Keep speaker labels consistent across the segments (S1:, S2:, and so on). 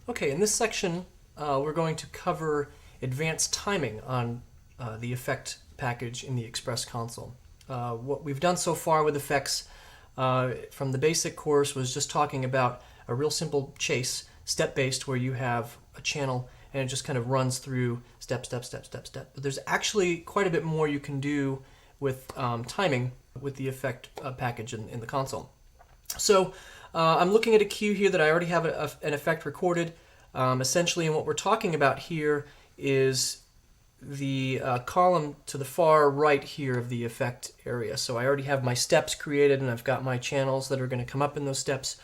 S1: Okay, in this section, we're going to cover advanced timing on the effect package in the Express console. What we've done so far with effects from the basic course was just talking about a real simple chase, step-based, where you have a channel and it just kind of runs through step, step, step, step, step. But there's actually quite a bit more you can do with timing with the effect package in the console. So I'm looking at a cue here that I already have an effect recorded. Essentially, and what we're talking about here is the column to the far right here of the effect area. So I already have my steps created, and I've got my channels that are going to come up in those steps.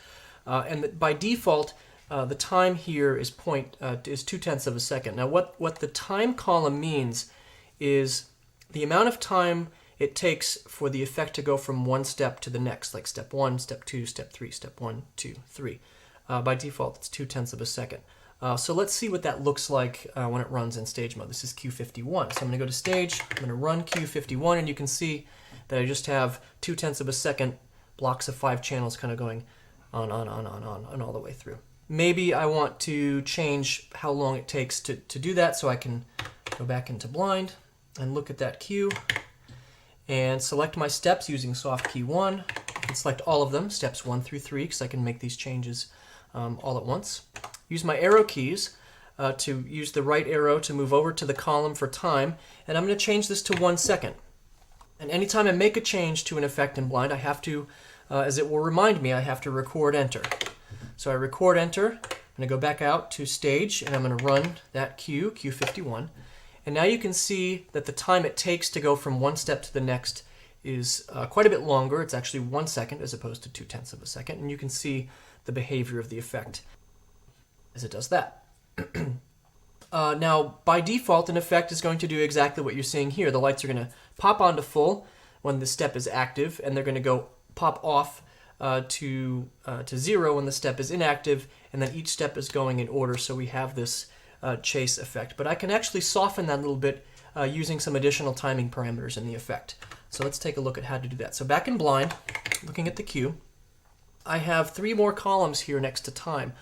S1: And by default, the time here is 0.2 of a second. Now, what the time column means is the amount of time it takes for the effect to go from one step to the next, like step 1, step 2, step 3, step 1, 2, 3. By default, it's 0.2 of a second. So let's see what that looks like when it runs in stage mode. This is Q51. So I'm going to go to stage, I'm going to run Q51, and you can see that I just have 0.2 of a second, blocks of 5 channels kind of going on all the way through. Maybe I want to change how long it takes to do that, so I can go back into blind and look at that cue and select my steps using soft key 1. I can select all of them, steps 1 through 3, because I can make these changes all at once. Use my arrow keys to use the right arrow to move over to the column for time, and I'm going to change this to 1 second. And anytime I make a change to an effect in blind, I have to, as it will remind me, I have to record enter. So I record enter, I'm going to go back out to stage, and I'm going to run that cue, Q51. And now you can see that the time it takes to go from one step to the next is quite a bit longer. It's actually 1 second as opposed to 0.2 of a second. And you can see the behavior of the effect as it does that. Now, by default, an effect is going to do exactly what you're seeing here. The lights are going to pop onto full when the step is active, and they're going to go pop off to 0 when the step is inactive, and then each step is going in order, so we have this chase effect. But I can actually soften that a little bit using some additional timing parameters in the effect. So let's take a look at how to do that. So back in blind, looking at the cue, I have 3 more columns here next to time,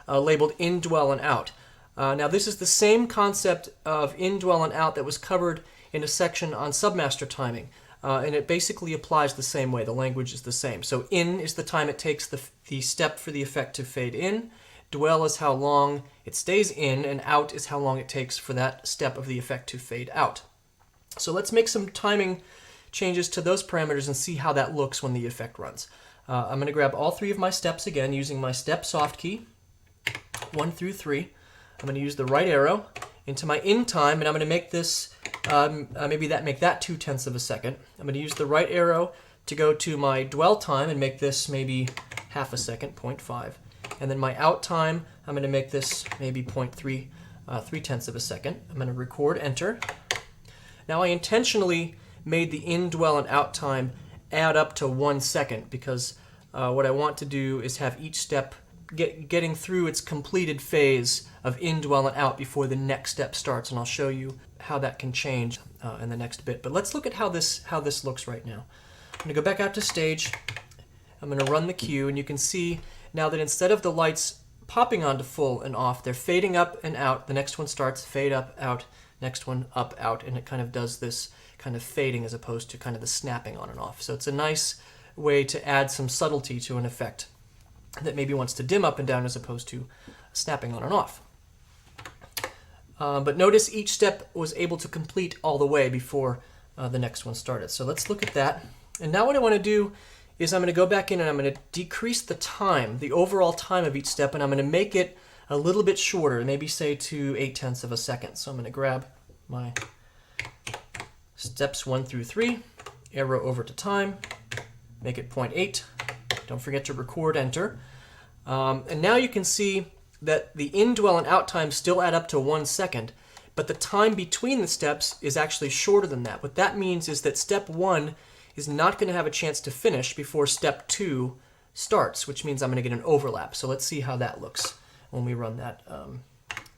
S1: labeled in, dwell, and out. Now this is the same concept of in, dwell, and out that was covered in a section on submaster timing. And it basically applies the same way. The language is the same. So in is the time it takes the step for the effect to fade in. Dwell is how long it stays in, and out is how long it takes for that step of the effect to fade out. So let's make some timing changes to those parameters and see how that looks when the effect runs. I'm going to grab all 3 of my steps again using my step soft key, 1 through 3. I'm going to use the right arrow into my in time, and I'm going to make this, make that 0.2 of a second. I'm going to use the right arrow to go to my dwell time and make this maybe half a second, 0.5. And then my out time, I'm going to make this maybe 0.3 of a second. I'm going to record enter. Now I intentionally made the in, dwell, and out time add up to 1 second because what I want to do is have each step getting through its completed phase of in, dwell, and out before the next step starts, and I'll show you how that can change in the next bit. But let's look at how this looks right now. I'm going to go back out to stage. I'm going to run the cue, and you can see now that instead of the lights popping onto full and off, they're fading up and out. The next one starts, fade up, out, next one up, out, and it kind of does this kind of fading as opposed to kind of the snapping on and off. So it's a nice way to add some subtlety to an effect that maybe wants to dim up and down as opposed to snapping on and off. But notice each step was able to complete all the way before the next one started. So let's look at that. And now what I want to do is I'm going to go back in and I'm going to decrease the time, the overall time of each step, and I'm going to make it a little bit shorter, maybe say to 0.8 of a second. So I'm going to grab my steps 1 through 3, arrow over to time, make it 0.8. Don't forget to record enter. And now you can see that the in, dwell, and out times still add up to 1 second, but the time between the steps is actually shorter than that. What that means is that step 1 is not going to have a chance to finish before step 2 starts, which means I'm going to get an overlap. So let's see how that looks when we run that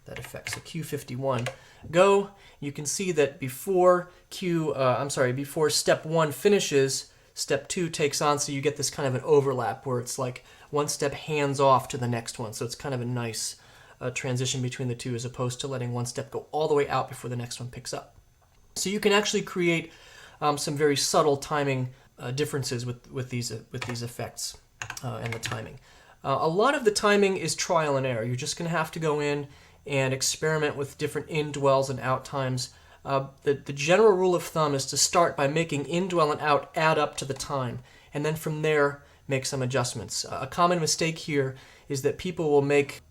S1: effect. So Q51, go. You can see that before before step 1 finishes, step 2 takes on, so you get this kind of an overlap where it's like one step hands off to the next one. So it's kind of a nice transition between the two, as opposed to letting one step go all the way out before the next one picks up. So you can actually create some very subtle timing differences with these effects and the timing. A lot of the timing is trial and error. You're just going to have to go in and experiment with different in dwells and out times. The general rule of thumb is to start by making in dwell and out add up to the time, and then from there make some adjustments. A common mistake here is that people will make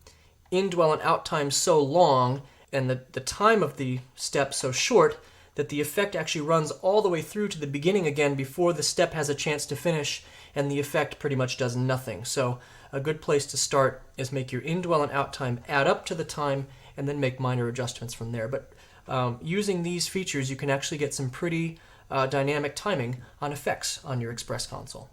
S1: in dwell and out time so long and the time of the step so short that the effect actually runs all the way through to the beginning again before the step has a chance to finish, and the effect pretty much does nothing. So a good place to start is make your in dwell and out time add up to the time, and then make minor adjustments from there. But using these features, you can actually get some pretty dynamic timing on effects on your Express console.